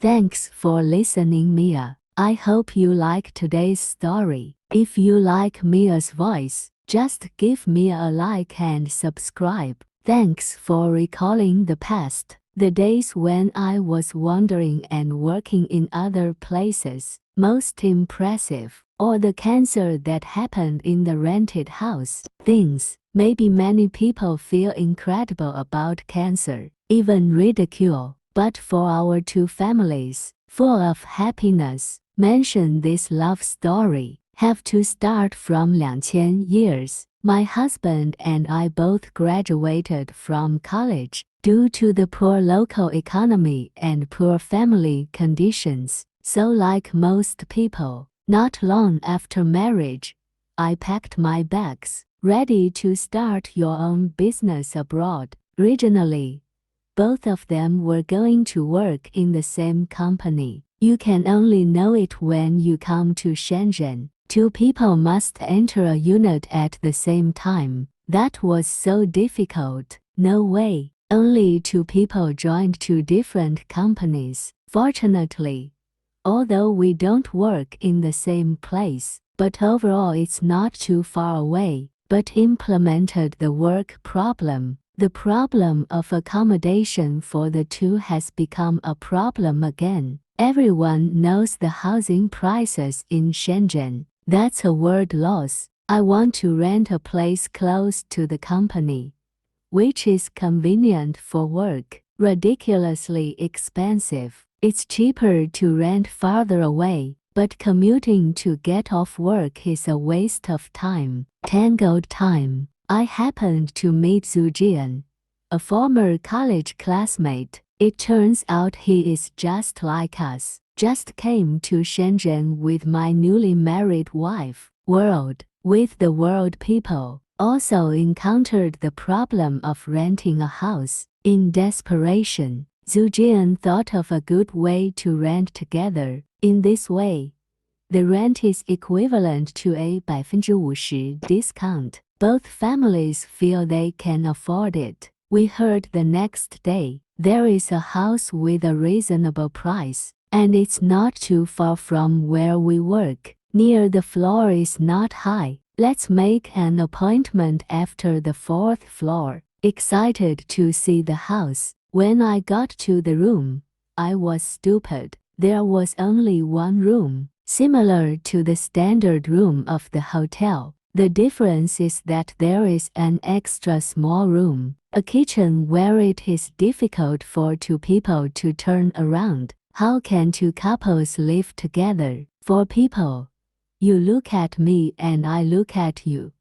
Thanks for listening, Mia. I hope you like today's story. If you like Mia's voice, just give Mia a like and subscribe. Thanks for recalling the past, the days when I was wandering and working in other places. Most impressive, or the cancer that happened in the rented house. Things. Maybe many people feel incredible about cancer, even ridicule. But for our two families, full of happiness, mention this love story. Have to start from 2000 years. My husband and I both graduated from college. Due to the poor local economy and poor family conditions, so like most people, not long after marriage, I packed my bags, ready to start your own business abroad. Originally, both of them were going to work in the same company. You can only know it when you come to Shenzhen. Two people must enter a unit at the same time. That was so difficult. No way. Only two people joined two different companies. Fortunately, although we don't work in the same place, but overall it's not too far away, but implemented the work problem. The problem of accommodation for the two has become a problem again. Everyone knows the housing prices in Shenzhen. That's a word loss. I want to rent a place close to the company, which is convenient for work, ridiculously expensive. It's cheaper to rent farther away, but commuting to get off work is a waste of time. Tangled time. I happened to meet Zhu Jian, a former college classmate. It turns out he is just like us. Just came to Shenzhen with my newly married wife. With the world people. Also encountered the problem of renting a house. In desperation, Zhu Jian thought of a good way to rent together. In this way, the rent is equivalent to a 50% discount. Both families feel they can afford it. We heard the next day, there is a house with a reasonable price, and it's not too far from where we work. Near the floor is not high. Let's make an appointment after the 4th floor. Excited to see the house. When I got to the room, I was stupid. There was only one room, similar to the standard room of the hotel. The difference is that there is an extra small room, a kitchen where it is difficult for two people to turn around. How can two couples live together? Four people. You look at me and I look at you.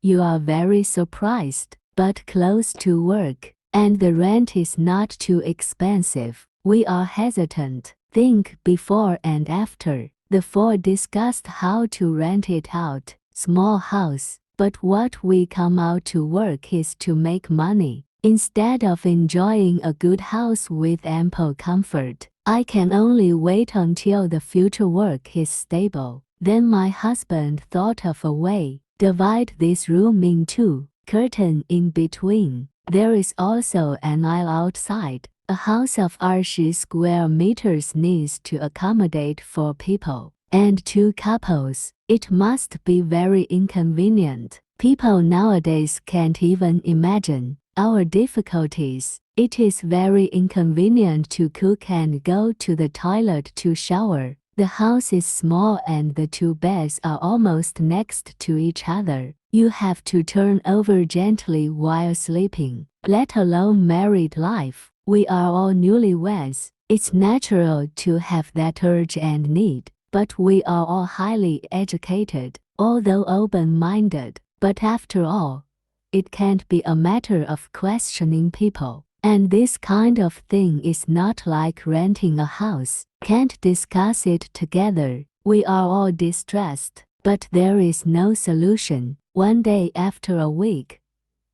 You are very surprised, but close to work, and the rent is not too expensive. We are hesitant. Think before and after. The four discussed how to rent it out. Small house, but what we come out to work is to make money. Instead of enjoying a good house with ample comfort, I can only wait until the future work is stable. Then my husband thought of a way. Divide this room in two, curtain in between. There is also an aisle outside. A house of 20 square meters needs to accommodate 4 people and 2 couples. It must be very inconvenient. People nowadays can't even imagine our difficulties. It is very inconvenient to cook and go to the toilet to shower. The house is small and the 2 beds are almost next to each other. You have to turn over gently while sleeping, let alone married life. We are all newlyweds. It's natural to have that urge and need, but we are all highly educated, although open-minded. But after all, it can't be a matter of questioning people. And this kind of thing is not like renting a house. Can't discuss it together. We are all distressed, but there is no solution. One day after a week,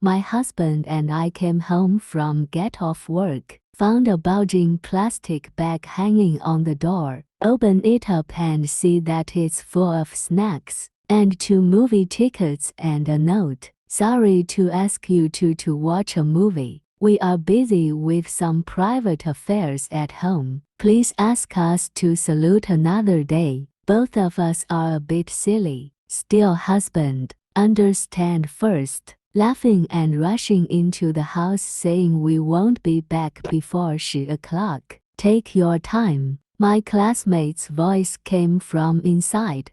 my husband and I came home from get off work, found a bulging plastic bag hanging on the door, open it up and see that it's full of snacks, and 2 movie tickets and a note. Sorry to ask you to watch a movie, We are busy with some private affairs at home. Please ask us to salute another day. Both of us are a bit silly. Still, husband, understand first. Laughing and rushing into the house saying we won't be back before 10 o'clock. Take your time. My classmate's voice came from inside.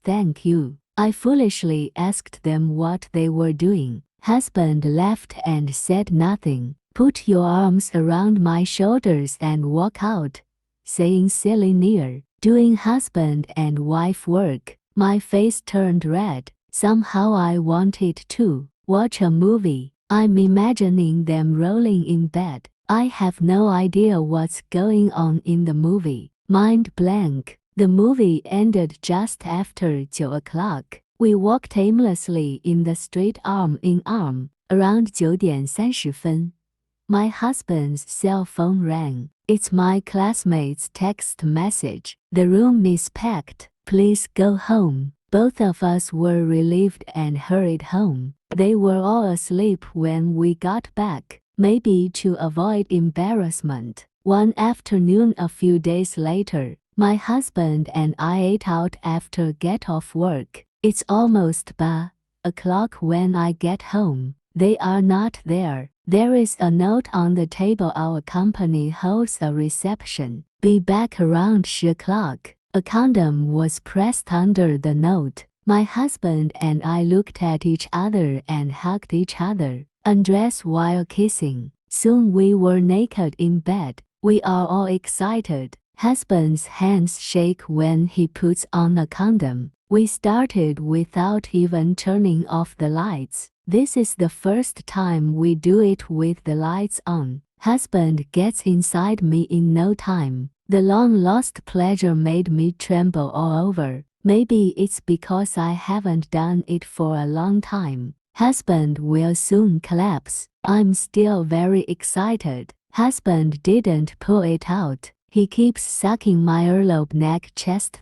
Thank you. I foolishly asked them what they were doing. Husband laughed and said nothing. Put your arms around my shoulders and walk out. Saying silly near. Doing husband and wife work. My face turned red. Somehow I wanted to watch a movie. I'm imagining them rolling in bed. I have no idea what's going on in the movie. Mind blank. The movie ended just after 9 o'clock. We walked aimlessly in the street arm in arm. Around 9:30. My husband's cell phone rang. It's my classmate's text message. The room is packed. Please go home. Both of us were relieved and hurried home. They were all asleep when we got back, maybe to avoid embarrassment. One afternoon a few days later, my husband and I ate out after get off work. It's almost 10 o'clock when I get home. They are not there. There is a note on the table. Our company holds a reception. Be back around 10 o'clock. A condom was pressed under the note. My husband and I looked at each other and hugged each other, undressed while kissing. Soon we were naked in bed. We are all excited. Husband's hands shake when he puts on a condom. We started without even turning off the lights. This is the first time we do it with the lights on. Husband gets inside me in no time. The long-lost pleasure made me tremble all over. Maybe it's because I haven't done it for a long time. Husband will soon collapse. I'm still very excited. Husband didn't pull it out. He keeps sucking my earlobe, neck, chest.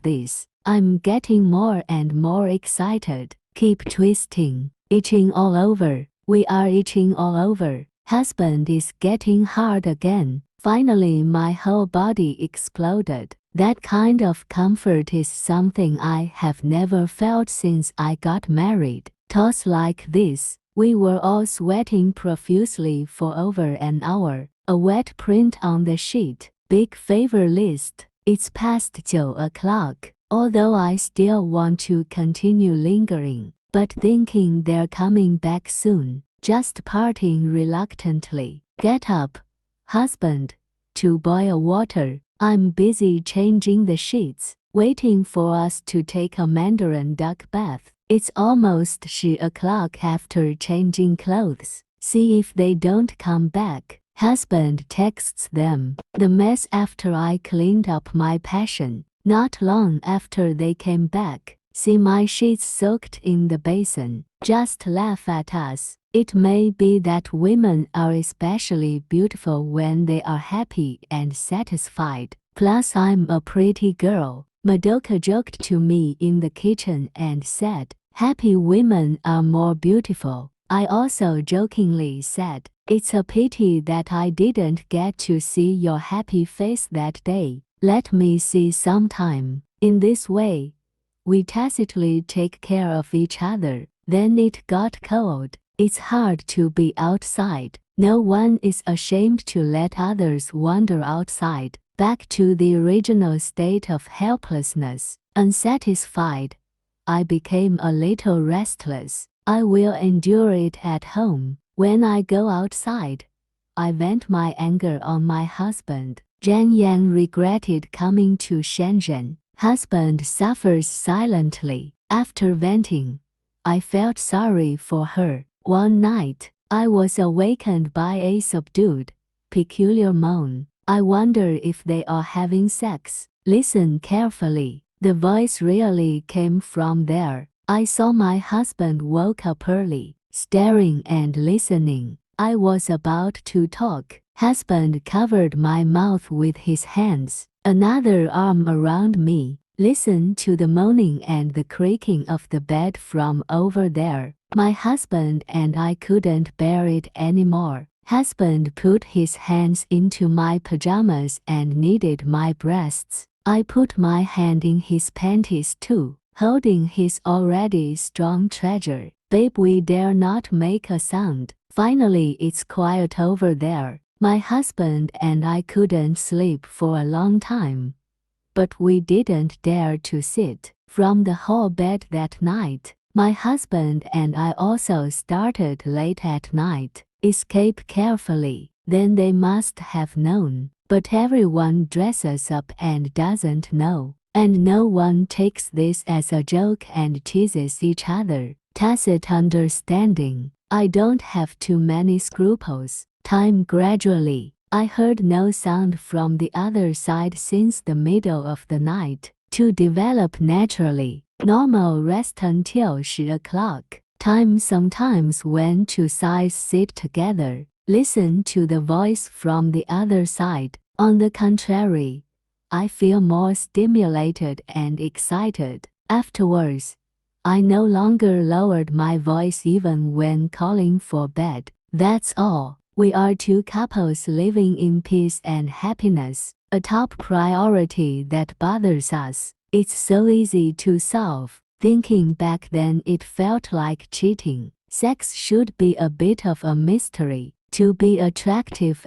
I'm getting more and more excited. Keep twisting. Itching all over. We are itching all over. Husband is getting hard again. Finally, my whole body exploded. That kind of comfort is something I have never felt since I got married. Talks like this. We were all sweating profusely for over an hour. A wet print on the sheet. Big favor list. It's past 9 o'clock. Although I still want to continue lingering, but thinking they're coming back soon. Just parting reluctantly. Get up, husband, to boil water. I'm busy changing the sheets, waiting for us to take a Mandarin duck bath. It's almost 10 o'clock after changing clothes. See if they don't come back. Husband texts them. The mess after I cleaned up my passion. Not long after they came back. See my sheets soaked in the basin. Just laugh at us. It may be that women are especially beautiful when they are happy and satisfied. Plus I'm a pretty girl. Madoka joked to me in the kitchen and said, happy women are more beautiful. I also jokingly said, it's a pity that I didn't get to see your happy face that day. Let me see sometime. In this way, we tacitly take care of each other. Then it got cold. It's hard to be outside. No one is ashamed to let others wander outside. Back to the original state of helplessness. Unsatisfied, I became a little restless. I will endure it at home. When I go outside, I vent my anger on my husband. Zhang Yang regretted coming to Shenzhen. Husband suffers silently. After venting, I felt sorry for her. One night, I was awakened by a subdued, peculiar moan. I wonder if they are having sex. Listen carefully. The voice really came from there. I saw my husband woke up early, staring and listening. I was about to talk. Husband covered my mouth with his hands. Another arm around me. Listen to the moaning and the creaking of the bed from over there. My husband and I couldn't bear it anymore. Husband put his hands into my pajamas and kneaded my breasts. I put my hand in his panties too, holding his already strong treasure. Babe, we dare not make a sound. Finally, it's quiet over there. My husband and I couldn't sleep for a long time, but we didn't dare to sit from the hall bed that night. My husband and I also started late at night. Escape carefully, then they must have known. But everyone dresses up and doesn't know. And no one takes this as a joke and teases each other. Tacit understanding. I don't have too many scruples. Time gradually. I heard no sound from the other side since the middle of the night. To develop naturally. Normal rest until 10 o'clock. Time sometimes when two sides sit together. Listen to the voice from the other side. On the contrary, I feel more stimulated and excited. Afterwards, I no longer lowered my voice even when calling for bed. That's all. We are two couples living in peace and happiness, a top priority that bothers us. It's so easy to solve. Thinking back then, it felt like cheating. Sex should be a bit of a mystery, to be attractive,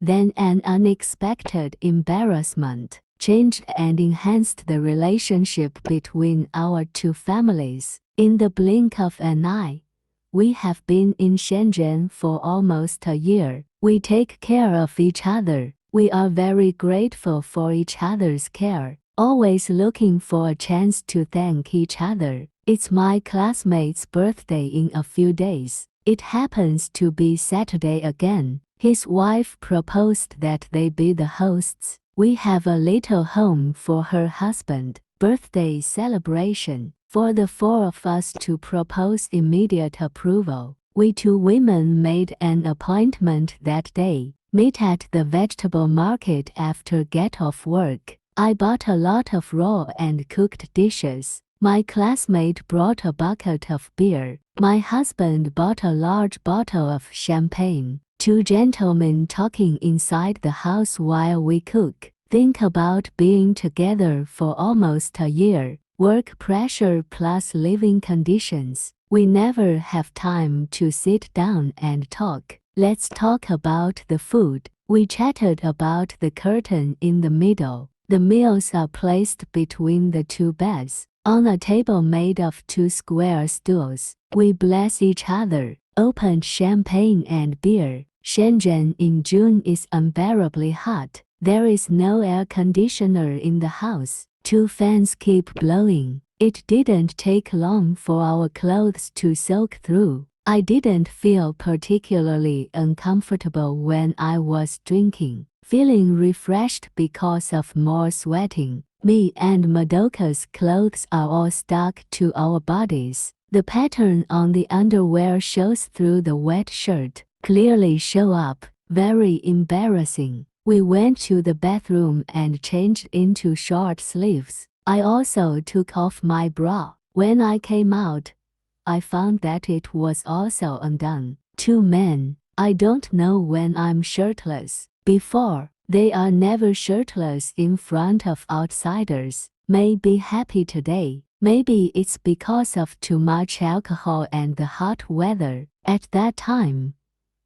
then an unexpected embarrassment changed and enhanced the relationship between our two families. In the blink of an eye, we have been in Shenzhen for almost a year. We take care of each other. We are very grateful for each other's care, always looking for a chance to thank each other. It's my classmate's birthday in a few days. It happens to be Saturday again. His wife proposed that they be the hosts. We have a little home for her husband. Birthday celebration. For the four of us to propose immediate approval. We two women made an appointment that day. Meet at the vegetable market after get off work. I bought a lot of raw and cooked dishes. My classmate brought a bucket of beer. My husband bought a large bottle of champagne. Two gentlemen talking inside the house while we cook. Think about being together for almost a year. Work pressure plus living conditions. We never have time to sit down and talk. Let's talk about the food. We chatted about the curtain in the middle. The meals are placed between the two beds, on a table made of two square stools. We bless each other, opened champagne and beer. Shenzhen in June is unbearably hot. There is no air conditioner in the house. Two fans keep blowing. It didn't take long for our clothes to soak through. I didn't feel particularly uncomfortable when I was drinking, feeling refreshed because of more sweating. Me and Madoka's clothes are all stuck to our bodies. The pattern on the underwear shows through the wet shirt. Clearly show up. Very embarrassing. We went to the bathroom and changed into short sleeves. I also took off my bra. When I came out, I found that it was also undone. Two men. I don't know when I'm shirtless. Before, they are never shirtless in front of outsiders. May be happy today. Maybe it's because of too much alcohol and the hot weather. At that time,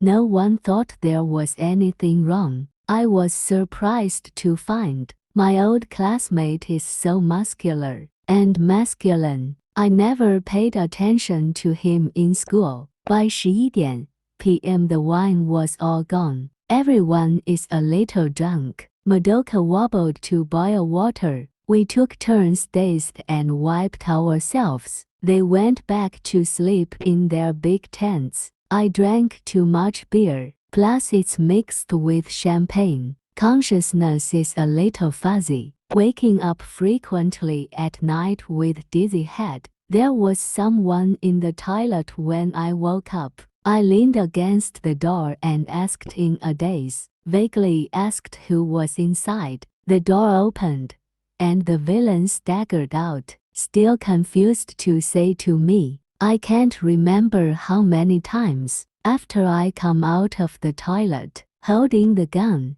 no one thought there was anything wrong. I was surprised to find my old classmate is so muscular and masculine. I never paid attention to him in school. By 11 p.m. the wine was all gone. Everyone is a little drunk. Madoka wobbled to boil water. We took turns dazed and wiped ourselves. They went back to sleep in their big tents. I drank too much beer, plus it's mixed with champagne. Consciousness is a little fuzzy, waking up frequently at night with dizzy head. There was someone in the toilet when I woke up. I leaned against the door and asked in a daze, vaguely asked who was inside. The door opened, and the villain staggered out, still confused to say to me, I can't remember how many times. After I come out of the toilet, holding the gun,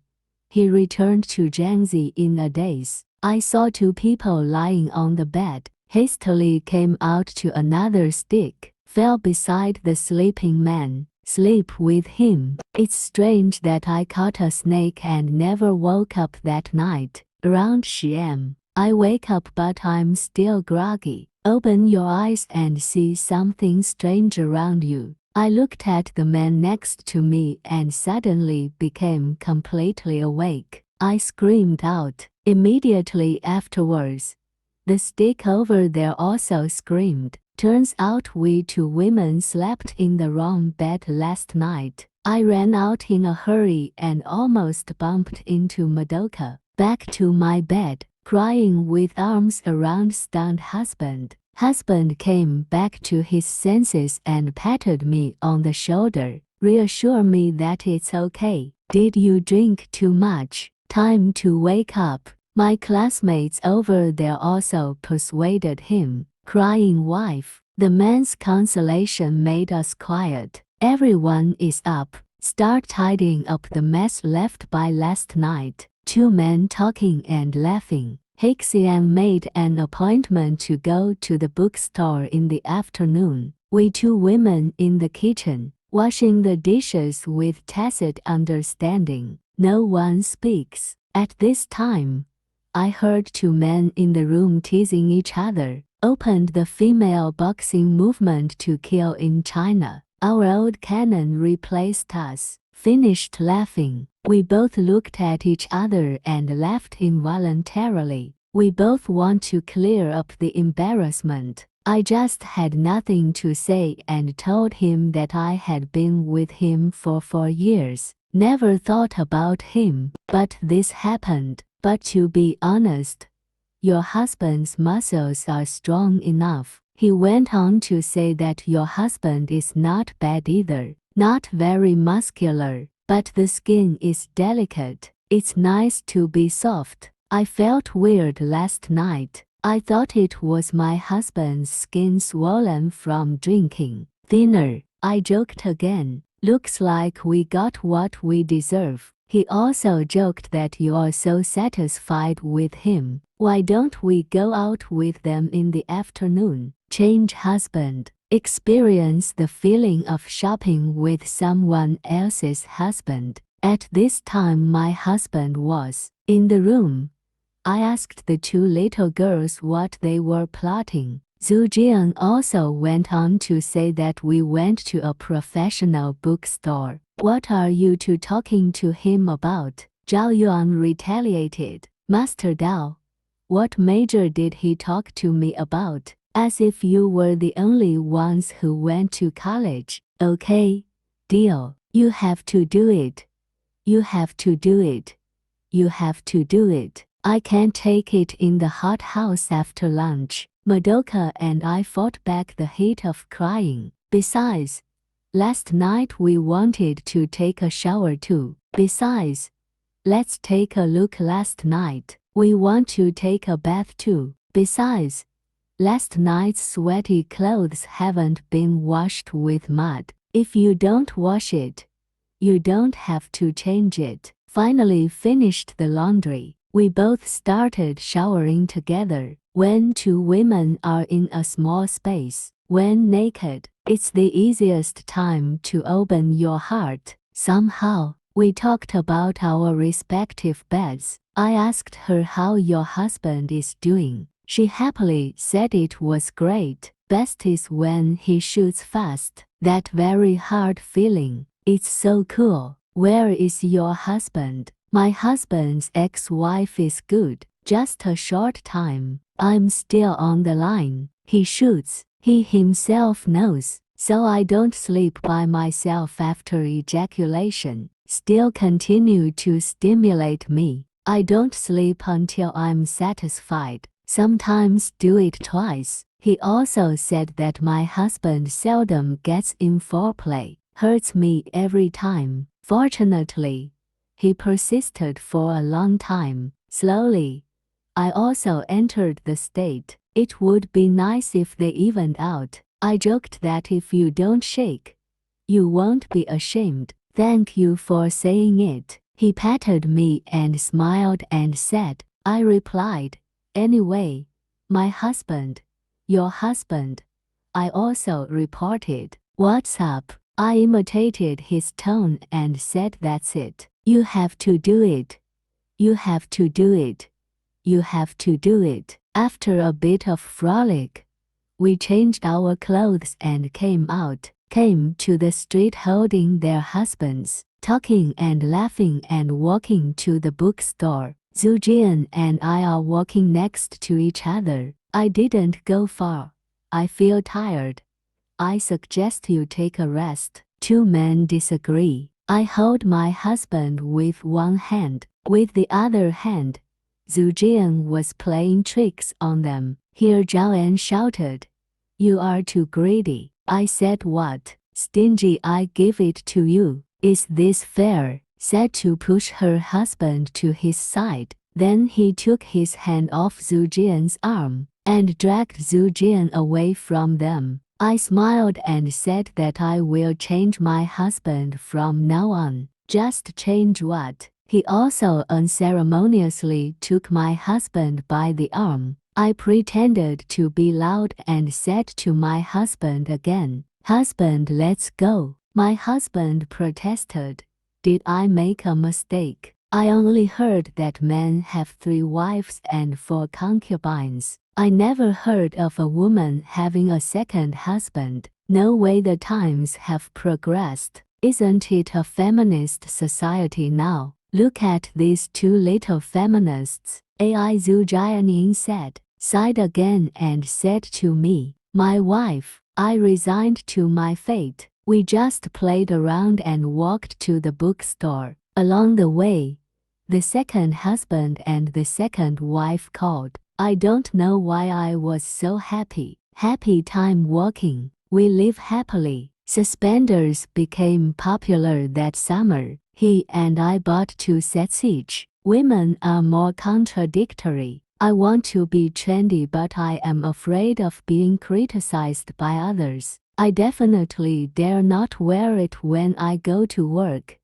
he returned to Jiangxi in a daze. I saw two people lying on the bed, hastily came out to another stick, fell beside the sleeping man, sleep with him. It's strange that I caught a snake and never woke up that night. Around 10 am, I wake up but I'm still groggy. Open your eyes and see something strange around you. I looked at the man next to me and suddenly became completely awake. I screamed out. Immediately afterwards, the stick over there also screamed. Turns out we two women slept in the wrong bed last night. I ran out in a hurry and almost bumped into Madoka. Back to my bed, crying with arms around stunned husband. Husband came back to his senses and patted me on the shoulder, reassure me that it's okay. Did you drink too much? Time to wake up. My classmates over there also persuaded him. Crying wife. The man's consolation made us quiet. Everyone is up. Start tidying up the mess left by last night. Two men talking and laughing. Hixian made an appointment to go to the bookstore in the afternoon. We two women in the kitchen, washing the dishes with tacit understanding. No one speaks. At this time, I heard two men in the room teasing each other. Opened the female boxing movement to kill in China. Our old canon replaced us. Finished laughing. We both looked at each other and laughed involuntarily. We both want to clear up the embarrassment. I just had nothing to say and told him that I had been with him for 4 years. Never thought about him, but this happened. But to be honest, your husband's muscles are strong enough. He went on to say that your husband is not bad either. Not very muscular, but the skin is delicate. It's nice to be soft. I felt weird last night. I thought it was my husband's skin swollen from drinking. Thinner. I joked again. Looks like we got what we deserve. He also joked that you're so satisfied with him. Why don't we go out with them in the afternoon? Change husband. Experience the feeling of shopping with someone else's husband. At this time my husband was in the room. I asked the two little girls what they were plotting. Zhu Jian also went on to say that we went to a professional bookstore. What are you two talking to him about? Zhao Yuan retaliated. Master Dao, what major did he talk to me about? As if you were the only ones who went to college. Okay, deal. You have to do it. You have to do it. You have to do it. I can't take it in the hot house after lunch. Madoka and I fought back the heat of crying. Besides, last night we wanted to take a shower too. Besides, let's take a look last night. We want to take a bath too. Besides, last night's sweaty clothes haven't been washed with mud. If you don't wash it, you don't have to change it. Finally finished the laundry. We both started showering together. When two women are in a small space, when naked, it's the easiest time to open your heart. Somehow, we talked about our respective beds. I asked her how your husband is doing. She happily said it was great. Best is when he shoots fast. That very hard feeling. It's so cool. Where is your husband? My husband's ex-wife is good. Just a short time. I'm still on the line. He shoots. He himself knows. So I don't sleep by myself after ejaculation. Still continue to stimulate me. I don't sleep until I'm satisfied. Sometimes do it twice. He also said that my husband seldom gets in foreplay. Hurts me every time. Fortunately, he persisted for a long time. Slowly, I also entered the state. It would be nice if they evened out. I joked that if you don't shake, You won't be ashamed. Thank you for saying it. He patted me and smiled and said, I replied, anyway, my husband. Your husband. I also reported, what's up? I imitated his tone and said that's it. You have to do it. You have to do it. You have to do it. After a bit of frolic, we changed our clothes and came to the street holding their husbands, talking and laughing and walking to the bookstore. Zhujian and I are walking next to each other. I didn't go far. I feel tired. I suggest you take a rest. Two men disagree. I hold my husband with one hand. With the other hand, Zhujian was playing tricks on them. Here Zhao shouted, you are too greedy. I said what? Stingy. I give it to you. Is this fair? Said to push her husband to his side. Then he took his hand off Zhujian's arm and dragged Zhujian away from them. I smiled and said that I will change my husband from now on. Just change what? He also unceremoniously took my husband by the arm. I pretended to be loud and said to my husband again, husband, let's go. My husband protested. Did I make a mistake? I only heard that men have 3 wives and 4 concubines. I never heard of a woman having a second husband. No way, the times have progressed. Isn't it a feminist society now? Look at these 2 little feminists. Ai Zhu Jianing said, sighed again and said to me, my wife, I resigned to my fate. We just played around and walked to the bookstore. Along the way, the second husband and the second wife called. I don't know why I was so happy. Happy time walking. We live happily. Suspenders became popular that summer. He and I bought 2 sets each. Women are more contradictory. I want to be trendy, but I am afraid of being criticized by others. I definitely dare not wear it when I go to work.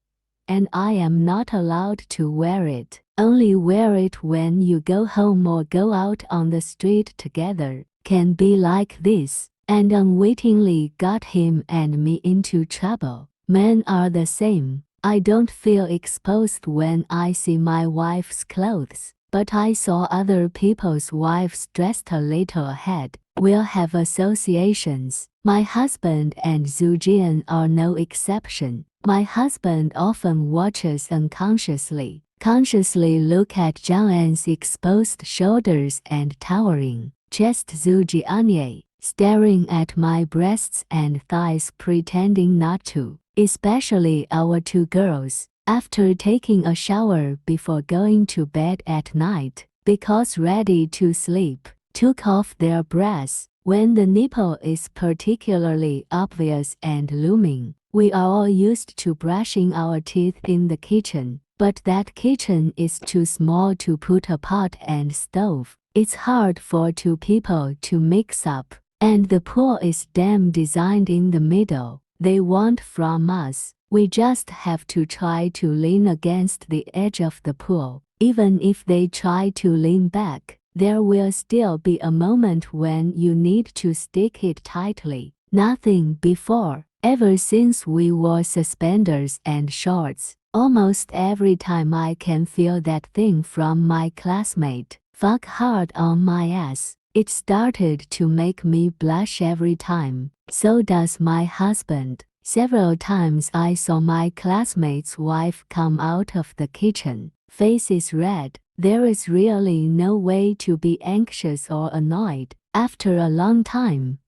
And I am not allowed to wear it. Only wear it when you go home or go out on the street together. Can be like this. And unwittingly got him and me into trouble. Men are the same. I don't feel exposed when I see my wife's clothes, but I saw other people's wives dressed a little ahead. We'll have associations. My husband and Zhujian are no exception. My husband often watches unconsciously. Consciously look at Zhang's exposed shoulders and towering chest. Zhujianye, staring at my breasts and thighs, pretending not to. Especially our 2 girls, after taking a shower before going to bed at night, because ready to sleep, took off their bras. When the nipple is particularly obvious and looming, we are all used to brushing our teeth in the kitchen, but that kitchen is too small to put a pot and stove. It's hard for 2 people to mix up, and the pool is damn designed in the middle. They want from us. We just have to try to lean against the edge of the pool. Even if they try to lean back, there will still be a moment when you need to stick it tightly. Nothing before. Ever since we wore suspenders and shorts, almost every time I can feel that thing from my classmate. Fuck hard on my ass. It started to make me blush every time. So does my husband. Several times I saw my classmate's wife come out of the kitchen. Face is red. There is really no way to be anxious or annoyed. After a long time,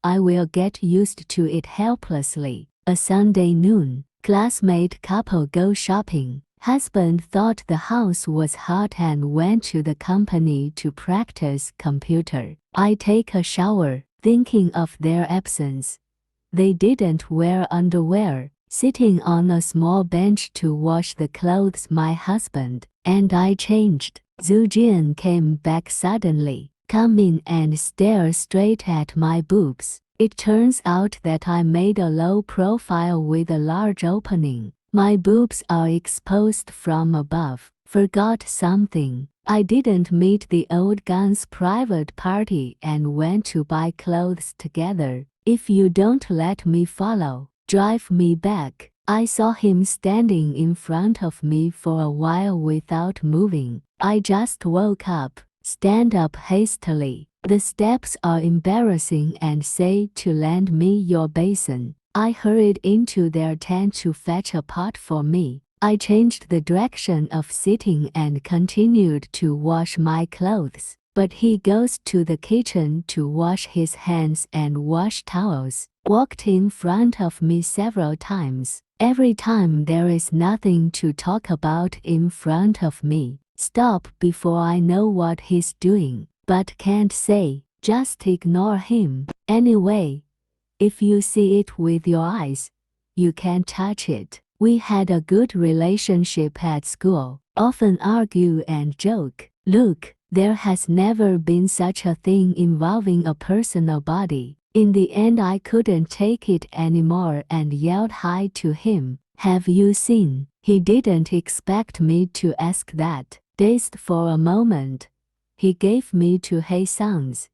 I will get used to it helplessly. A Sunday noon, classmate couple go shopping. Husband thought the house was hot and went to the company to practice computer. I take a shower, thinking of their absence. They didn't wear underwear, sitting on a small bench to wash the clothes. My husband and I changed. Zhujian came back suddenly, come in and stare straight at my boobs. It turns out that I made a low profile with a large opening. My boobs are exposed from above. Forgot something. I didn't meet the old gun's private party and went to buy clothes together. If you don't let me follow, drive me back. I saw him standing in front of me for a while without moving. I just woke up. Stand up hastily. The steps are embarrassing and say to lend me your basin. I hurried into their tent to fetch a pot for me. I changed the direction of sitting and continued to wash my clothes. But he goes to the kitchen to wash his hands and wash towels. Walked in front of me several times. Every time there is nothing to talk about in front of me. Stop before I know what he's doing, but can't say. Just ignore him. Anyway, if you see it with your eyes, you can touch it. We had a good relationship at school, often argue and joke. Look, there has never been such a thing involving a personal body. In the end I couldn't take it anymore and yelled hi to him. Have you seen? He didn't expect me to ask that. Dazed for a moment, he gave me two hey sounds.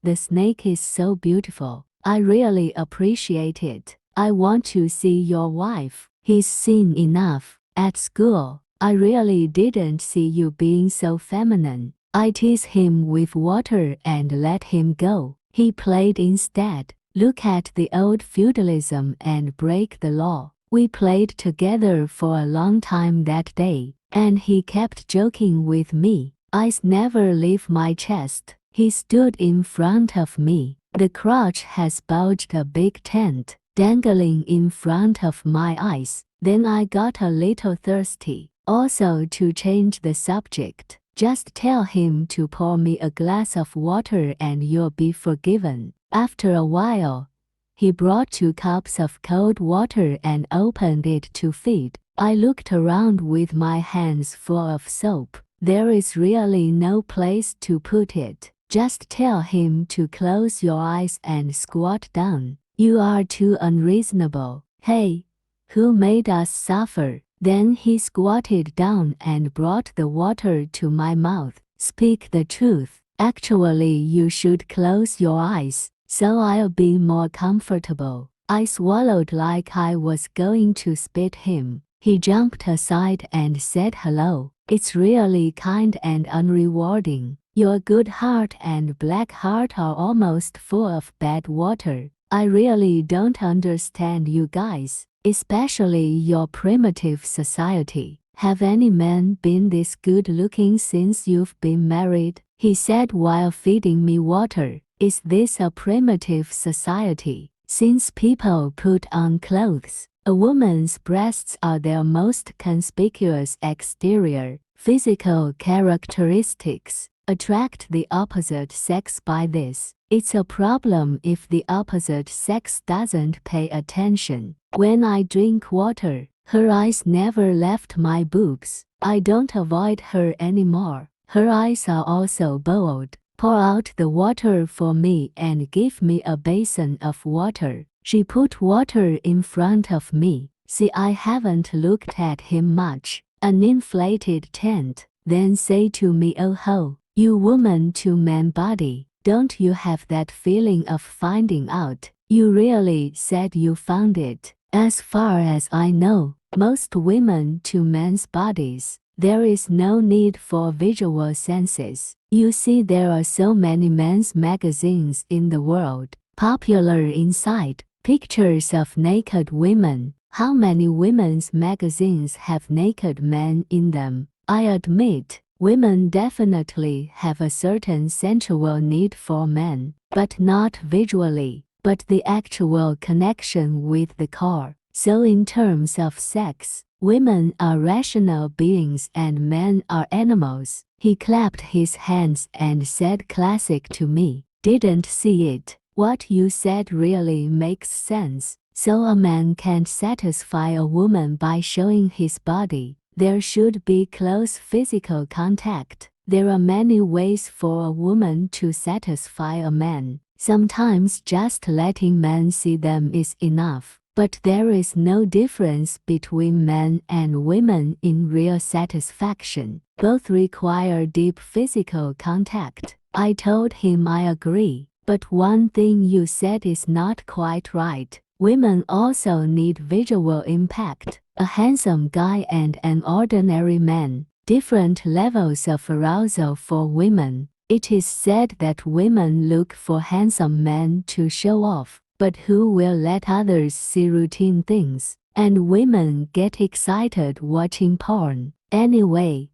The snake is so beautiful. I really appreciate it. I want to see your wife. He's seen enough. At school, I really didn't see you being so feminine. I teased him with water and let him go. He played instead. Look at the old feudalism and break the law. We played together for a long time that day, and he kept joking with me. Eyes never leave my chest. He stood in front of me. The crotch has bulged a big tent, dangling in front of my eyes. Then I got a little thirsty. Also, to change the subject, just tell him to pour me a glass of water and you'll be forgiven. After a while, he brought 2 cups of cold water and opened it to feed. I looked around with my hands full of soap. There is really no place to put it. Just tell him to close your eyes and squat down. You are too unreasonable. Hey, who made us suffer? Then he squatted down and brought the water to my mouth. Speak the truth. Actually, you should close your eyes, so I'll be more comfortable. I swallowed like I was going to spit him. He jumped aside and said hello. It's really kind and unrewarding. Your good heart and black heart are almost full of bad water. I really don't understand you guys, especially your primitive society. Have any men been this good looking since you've been married? He said while feeding me water. Is this a primitive society? Since people put on clothes, a woman's breasts are their most conspicuous exterior, physical characteristics. Attract the opposite sex by this. It's a problem if the opposite sex doesn't pay attention. When I drink water, her eyes never left my boobs. I don't avoid her anymore. Her eyes are also bold. Pour out the water for me and give me a basin of water. She put water in front of me. See, I haven't looked at him much. An inflated tent. Then say to me, oh ho, you woman to man body, don't you have that feeling of finding out? You really said you found it. As far as I know, most women to men's bodies, there is no need for visual senses. You see, there are so many men's magazines in the world. Popular inside, pictures of naked women. How many women's magazines have naked men in them? I admit, women definitely have a certain sensual need for men, but not visually, but the actual connection with the core. So in terms of sex, women are rational beings and men are animals. He clapped his hands and said classic to me. Didn't see it. What you said really makes sense. So a man can't satisfy a woman by showing his body. There should be close physical contact. There are many ways for a woman to satisfy a man. Sometimes just letting men see them is enough. But there is no difference between men and women in real satisfaction. Both require deep physical contact. I told him I agree. But one thing you said is not quite right. Women also need visual impact. A handsome guy and an ordinary man. Different levels of arousal for women. It is said that women look for handsome men to show off. But who will let others see routine things? And women get excited watching porn. Anyway,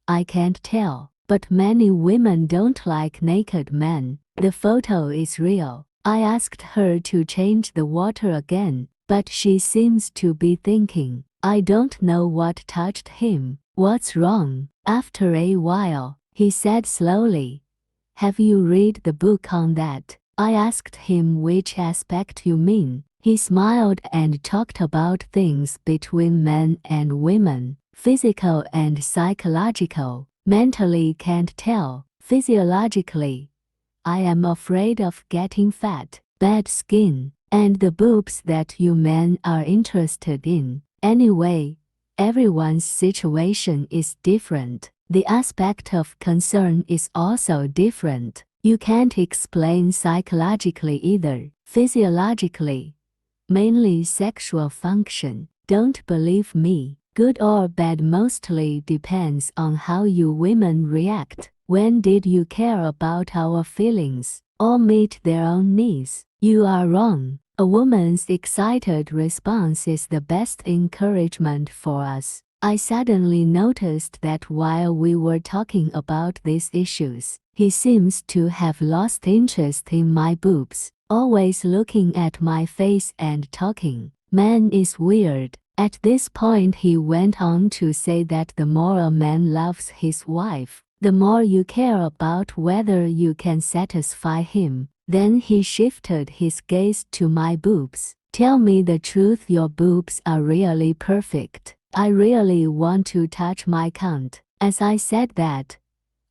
I can't tell. But many women don't like naked men. The photo is real. I asked her to change the water again, but she seems to be thinking. I don't know what touched him. What's wrong? After a while, he said slowly, "Have you read the book on that?" I asked him which aspect you mean. He smiled and talked about things between men and women, physical and psychological. Mentally can't tell. Physiologically, I am afraid of getting fat, bad skin, and the boobs that you men are interested in. Anyway, everyone's situation is different. The aspect of concern is also different. You can't explain psychologically either. Physiologically, mainly sexual function. Don't believe me. Good or bad mostly depends on how you women react. When did you care about our feelings or meet their own needs? You are wrong. A woman's excited response is the best encouragement for us. I suddenly noticed that while we were talking about these issues, he seems to have lost interest in my boobs, always looking at my face and talking. Man is weird. At this point he went on to say that the more a man loves his wife, the more you care about whether you can satisfy him. Then he shifted his gaze to my boobs. Tell me the truth, your boobs are really perfect. I really want to touch my cunt. As I said that,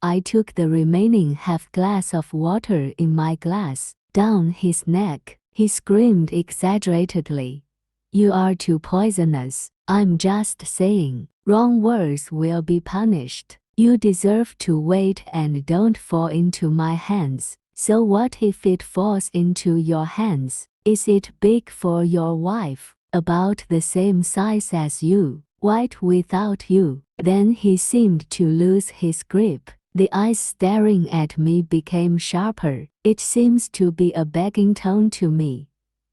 I took the remaining half glass of water in my glass down his neck. He screamed exaggeratedly, "You are too poisonous." I'm just saying, wrong words will be punished. You deserve to wait and don't fall into my hands. So what if it falls into your hands? Is it big for your wife? About the same size as you? White without you? Then he seemed to lose his grip. The eyes staring at me became sharper. It seems to be a begging tone to me.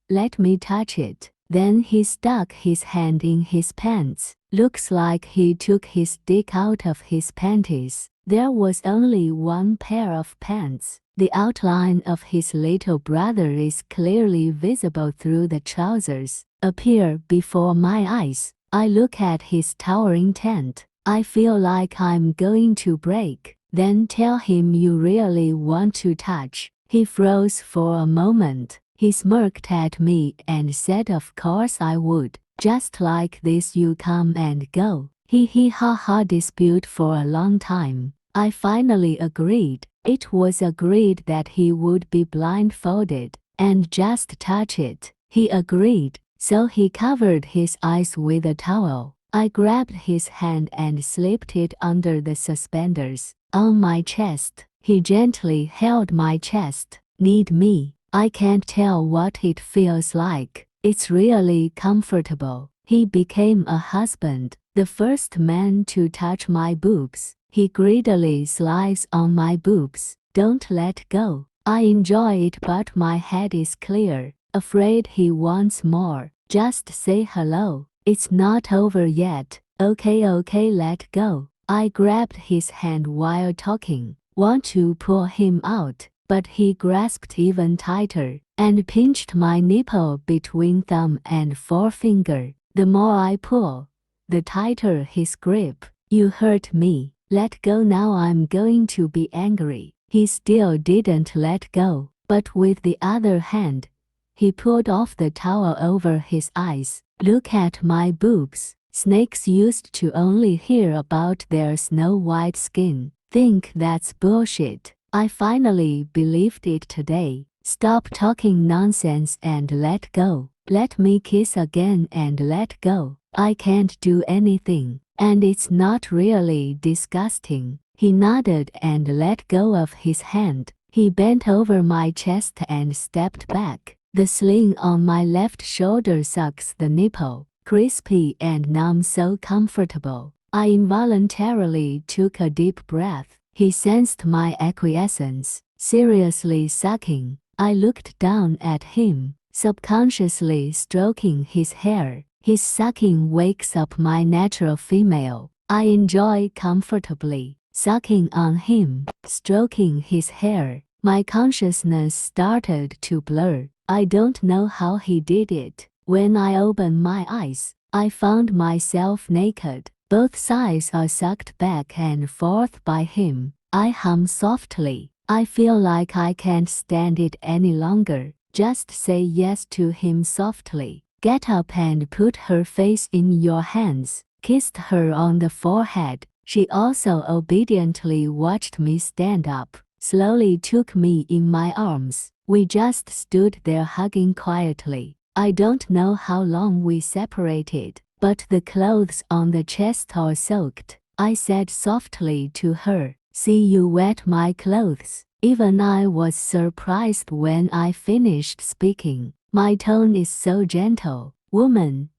Let me touch it. Then he stuck his hand in his pants. Looks like he took his dick out of his panties. There was only one pair of pants. The outline of his little brother is clearly visible through the trousers. Appear before my eyes. I look at his towering tent. I feel like I'm going to break. Then tell him you really want to touch. He froze for a moment. He smirked at me and said of course I would. Just like this you come and go. Hee hee ha ha. Dispute for a long time. I finally agreed. It was agreed that he would be blindfolded and just touch it. He agreed. So he covered his eyes with a towel. I grabbed his hand and slipped it under the suspenders on my chest. He gently held my chest. Need me? I can't tell what it feels like. It's really comfortable. He became a husband, the first man to touch my boobs. He greedily slides on my boobs. Don't let go. I enjoy it, but my head is clear. Afraid he wants more. Just say hello. It's not over yet. Okay, let go. I grabbed his hand while talking. Want to pull him out, but he grasped even tighter and pinched my nipple between thumb and forefinger. The more I pull, the tighter his grip. You hurt me. Let go now. I'm going to be angry. He still didn't let go, but with the other hand, he pulled off the towel over his eyes. Look at my boobs. Snakes used to only hear about their snow-white skin. Think that's bullshit. I finally believed it today. Stop talking nonsense and let go. Let me kiss again and let go. I can't do anything, and it's not really disgusting. He nodded and let go of his hand. He bent over my chest and stepped back. The sling on my left shoulder sucks the nipple, crispy and numb, so comfortable. I involuntarily took a deep breath. He sensed my acquiescence, seriously sucking. I looked down at him, subconsciously stroking his hair. His sucking wakes up my natural female. I enjoy comfortably sucking on him, stroking his hair. My consciousness started to blur. I don't know how he did it. When I opened my eyes, I found myself naked. Both sides are sucked back and forth by him. I hum softly. I feel like I can't stand it any longer. Just say yes to him softly. Get up and put her face in your hands. Kissed her on the forehead. She also obediently watched me stand up, slowly took me in my arms. We just stood there hugging quietly. I don't know how long we separated, but the clothes on the chest are soaked. I said softly to her, "See, you wet my clothes." Even I was surprised when I finished speaking. My tone is so gentle. "Woman,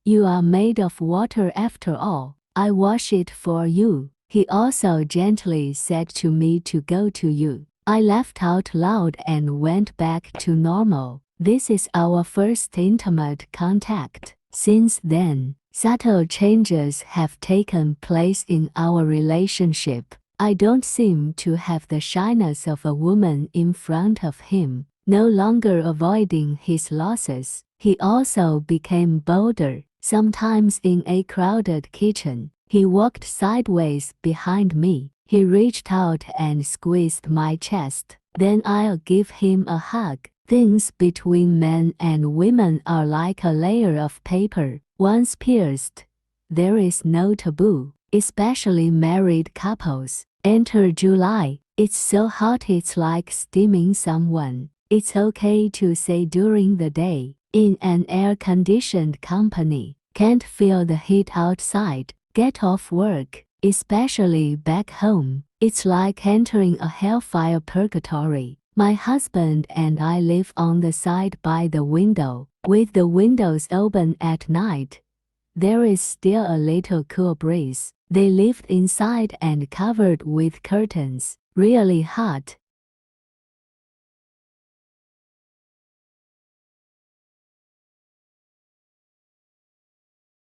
you are made of water after all. I wash it for you." He also gently said to me to go to you. I laughed out loud and went back to normal. This is our first intimate contact. Since then, subtle changes have taken place in our relationship. I don't seem to have the shyness of a woman in front of him, no longer avoiding his losses. He also became bolder. Sometimes in a crowded kitchen, he walked sideways behind me. He reached out and squeezed my chest. Then I'll give him a hug. Things between men and women are like a layer of paper. Once pierced, there is no taboo, especially married couples. Enter July. It's so hot it's like steaming someone. It's okay to say during the day, in an air-conditioned company. Can't feel the heat outside. Get off work, especially back home. It's like entering a hellfire purgatory. My husband and I live on the side by the window, with the windows open at night. There is still a little cool breeze. They lived inside and covered with curtains. Really hot.